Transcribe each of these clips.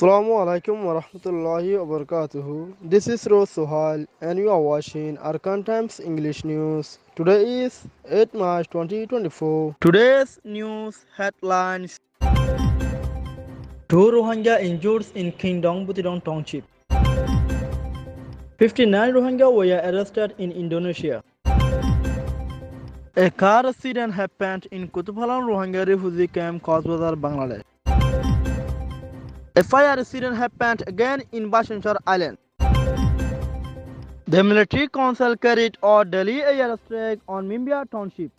Assalamu alaikum wa rahmatullahi wa barakatuhu. This is Rose Suhail and you are watching Arakan Times English News. Today is 8 March 2024. Today's news headlines: 2 Rohingya injured in Kingdom Butidong Township. 59 Rohingya were arrested in Indonesia. A car accident happened in Kutupalong Rohingya refugee camp, Coxbazar, Bangladesh. A fire accident happened again in Bashanchar Island. The military council carried out daily air strike on Myanmar Township.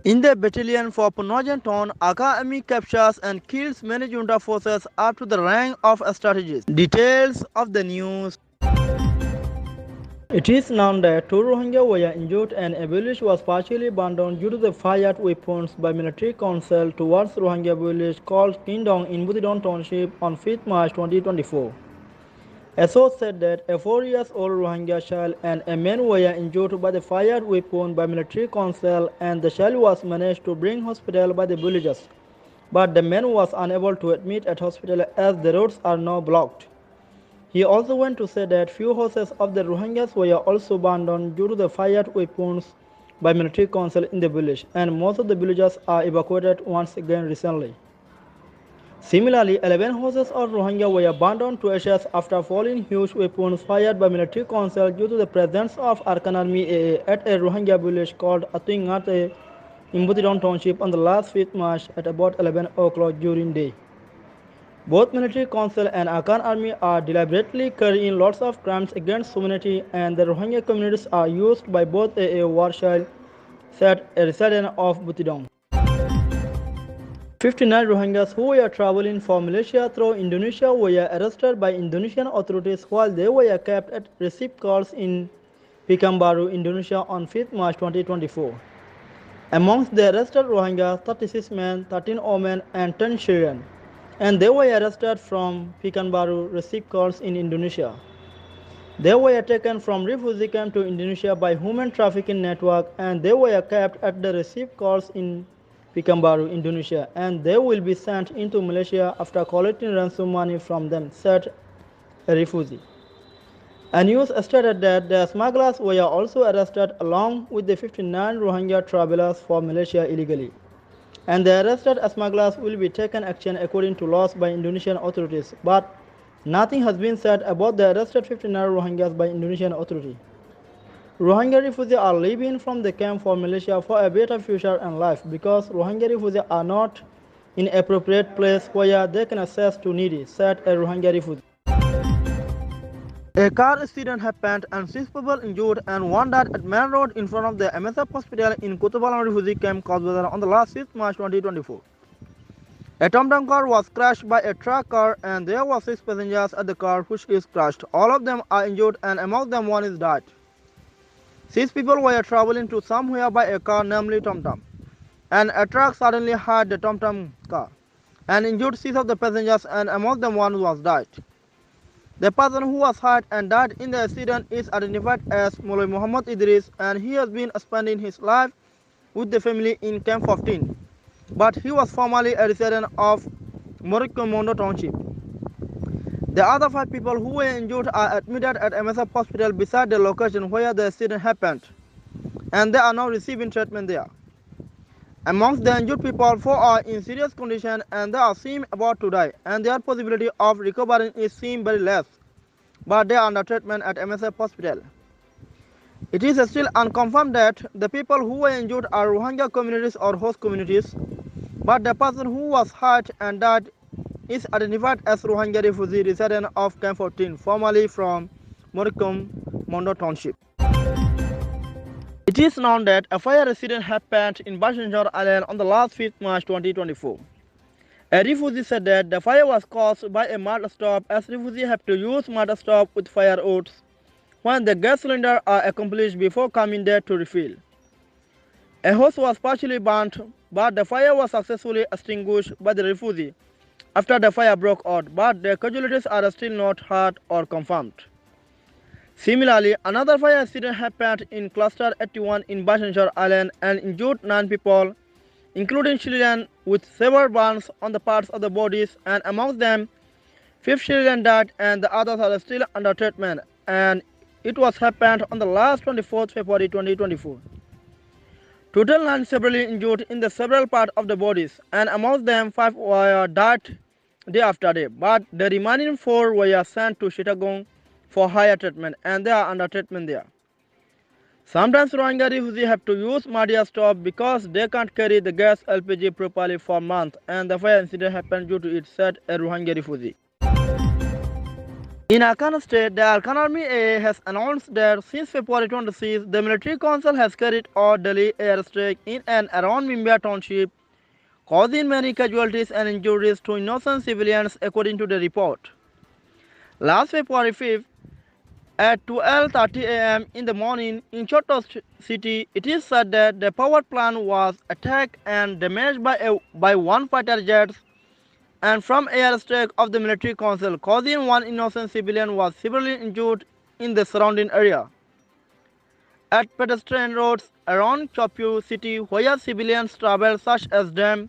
In the battalion for Punojan Town, Arakan Army captures and kills many junta forces up to the rank of strategists. Details of the news. It is known that 2 Rohingya were injured and a village was partially burned down due to the fired weapons by military council towards Rohingya village called Kingdom in Butidong Township on 5th March 2024. A source said that a 4-year-old Rohingya child and a man were injured by the fired weapon by military council, and the child was managed to bring hospital by the villagers. But the man was unable to admit at hospital as the roads are now blocked. He also went to say that few houses of the Rohingyas were also burned down due to the fired weapons by military council in the village, and most of the villagers are evacuated once again recently. Similarly, 11 houses of Rohingya were burned down to ashes after falling huge weapons fired by military council due to the presence of Arakan Army AA at a Rohingya village called Atuingate in Butidong Township on the last 5th March at about 11 o'clock during day. Both military council and Arakan Army are deliberately carrying lots of crimes against humanity, and the Rohingya communities are used by both AA war child, said a resident of Butidong. 59 Rohingyas who were traveling from Malaysia through Indonesia were arrested by Indonesian authorities while they were kept at received calls in Pekanbaru, Indonesia on 5th March 2024. Amongst the arrested Rohingyas, 36 men, 13 women and 10 children, and they were arrested from Pekanbaru received calls in Indonesia. They were taken from refugee camp to Indonesia by human trafficking network, and they were kept at the received calls in Pekanbaru, Indonesia, and they will be sent into Malaysia after collecting ransom money from them, said a refugee. A news stated that the smugglers were also arrested along with the 59 Rohingya travelers for Malaysia illegally, and the arrested smugglers will be taken action according to laws by Indonesian authorities, but nothing has been said about the arrested 59 Rohingyas by Indonesian authorities. Rohingya refugees are leaving from the camp for Malaysia for a better future and life because Rohingya refugees are not in an appropriate place where they can access to needy, said a Rohingya refugee. A car accident happened and 6 people injured and 1 died at main road in front of the MSF hospital in Kutupalong refugee camp, Coxbazar on the last 6th March 2024. A TomTom car was crashed by a truck car and there were 6 passengers at the car which is crashed. All of them are injured and among them 1 is died. 6 people were traveling to somewhere by a car, namely TomTom, and a truck suddenly hit the TomTom car and injured 6 of the passengers, and among them 1 was died. The person who was hurt and died in the accident is identified as Mulai Muhammad Idris, and he has been spending his life with the family in Camp 15, but he was formerly a resident of Mondo Township. The other 5 people who were injured are admitted at MSF hospital beside the location where the accident happened, and they are now receiving treatment there. Amongst the injured people, 4 are in serious condition and they are seem about to die, and their possibility of recovering is seem very less, but they are under treatment at MSF hospital. It is still unconfirmed that the people who were injured are Rohingya communities or host communities, but the person who was hurt and died is identified as Rohingya refugee resident of Camp 14, formerly from Mondo Township. It is known that a fire accident happened in Bashanchar Island on the last 5th March 2024. A refugee said that the fire was caused by a mud stove, as refugees have to use mud stove with firewoods when the gas cylinders are accomplished before coming there to refill. A house was partially burnt, but the fire was successfully extinguished by the refugee after the fire broke out, but the casualties are still not heard or confirmed. Similarly, another fire accident happened in Cluster 81 in Bashanchar Island and injured 9 people, including children with severe burns on the parts of the bodies, and amongst them, 5 children died and the others are still under treatment, and it was happened on the last 24th February 2024. Total 9 severely injured in the several parts of the bodies, and amongst them 5 were died day after day, but the remaining 4 were sent to Chittagong for higher treatment, and they are under treatment there. Sometimes Rohingya refugees have to use media stove because they can't carry the gas LPG properly for months, and the fire incident happened due to it, said a Rohingya refugee. In Arakan state, the Arakan Army AA has announced that since February 26, the military council has carried out daily airstrike in and around Myanmar township, causing many casualties and injuries to innocent civilians, according to the report. Last February 5th, at 12:30 a.m. in the morning in Choto city, it is said that the power plant was attacked and damaged by one fighter jet and from airstrike of the military council, causing one innocent civilian was severely injured in the surrounding area. At pedestrian roads around Chopu city, where civilians travel, such as dam,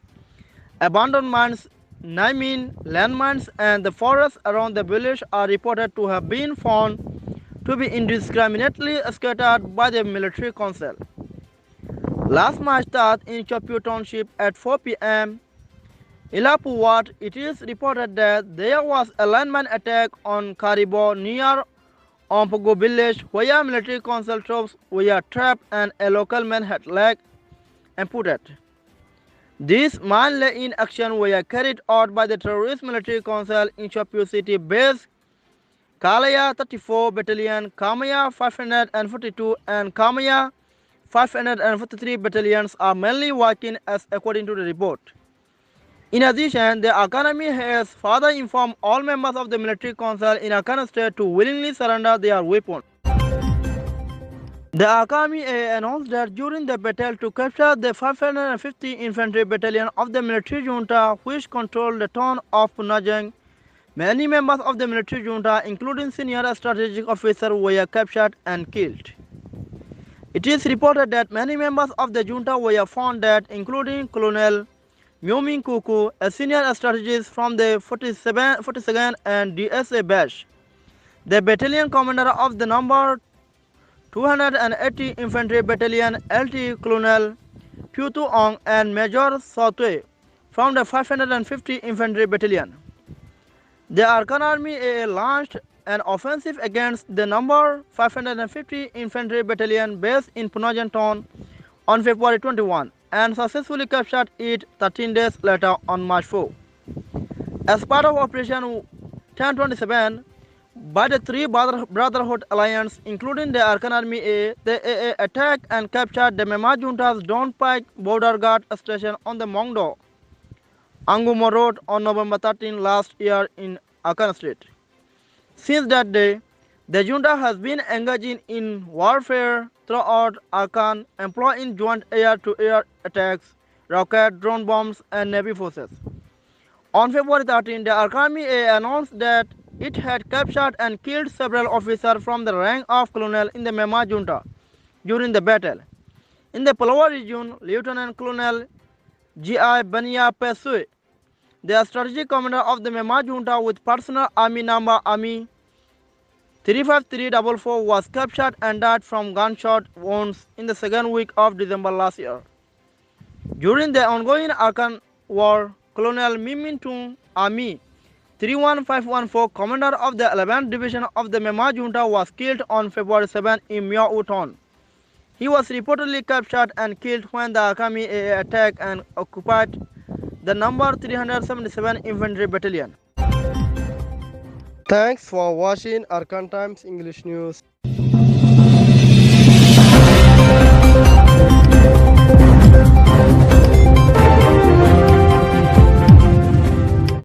abandoned mines, Naimin, landmines, and the forests around the village are reported to have been found to be indiscriminately scattered by the military council. Last March 3rd in Chopu township at 4 p.m. Ilapu Ward, it is reported that there was a landmine attack on Karibo near Ompogo village, where military council troops were trapped and a local man had leg amputated. These mine-laying actions were carried out by the terrorist military council in Chopu city base Kalaya 34 Battalion, Kamaya 542 and Kamaya 543 battalions are mainly working as according to the report. In addition, the Arakan Army has further informed all members of the military council in Arakan state to willingly surrender their weapons. The Arakan Army announced that during the battle to capture the 550 infantry battalion of the military junta which controlled the town of Punajang, many members of the military junta, including senior strategic officers, were captured and killed. It is reported that many members of the junta were found dead, including Colonel Myoming Coup, a senior strategist from the 42nd and DSA batch, the battalion commander of the number 280 Infantry Battalion LT Colonel Putu Ong, and Major Sotwe from the 550 Infantry Battalion. The Arakan Army launched an offensive against the number 550 Infantry Battalion based in Punajang town on February 21 and successfully captured it 13 days later on March 4. As part of Operation 1027 by the three Brotherhood Alliance, including the Arakan Army the AA attacked and captured the Myanmar junta's Don Pike border guard station on the Mongdo Angumo Road on November 13 last year in Arakan State. Since that day, the junta has been engaging in warfare throughout Arakan, employing joint air-to-air attacks, rocket, drone bombs, and Navy forces. On February 13, the Arakan Army announced that it had captured and killed several officers from the rank of colonel in the Myanmar junta during the battle. In the Palawa region, Lieutenant Colonel G.I. Bania Pesue, the strategic commander of the Myanmar junta with personal army number Army 35344, was captured and died from gunshot wounds in the second week of December last year. During the ongoing Arakan War, Colonel Mimintung Army 31514, commander of the 11th Division of the Myanmar junta, was killed on February 7 in Myau town. He was reportedly captured and killed when the Arakan Army attacked and occupied the number 377 Infantry Battalion. Thanks for watching Arakan Times English News.